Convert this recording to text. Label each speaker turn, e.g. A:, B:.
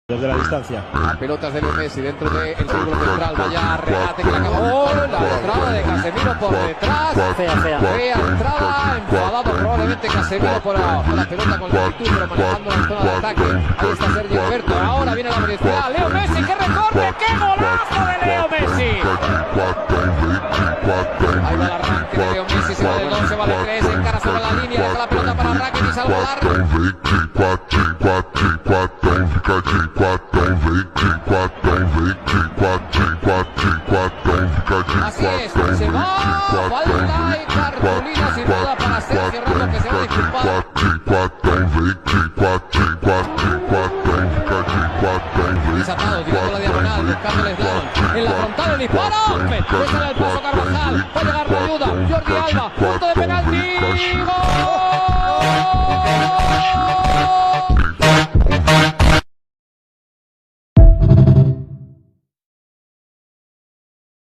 A: Desde la distancia.
B: A pelotas de Leo Messi dentro del círculo central. Vaya regate que le acabó. La entrada de Casemiro por detrás. Fea entrada. Enfadado probablemente Casemiro por la pelota con la actitud, pero manejando la zona de ataque. Ahí está Sergio Roberto. Ahora viene la velocidad. Leo Messi, que recorte. ¡Qué golazo de Leo Messi! Ahí va el arranque de Leo Messi. Se va de 2, se va de 3. Encara sobre la línea. Deja la pelota para Rakitic y Salvador. Así es, se va, falta y cartulina sin duda para Sergio Ramos, que se va a disculpar. Desatado, tirando la diagonal, buscando el slalom. En la frontal el disparo, le sale el paso Carvajal, va a llegar la ayuda, Jordi Alba, punto de penalti, ¡gol!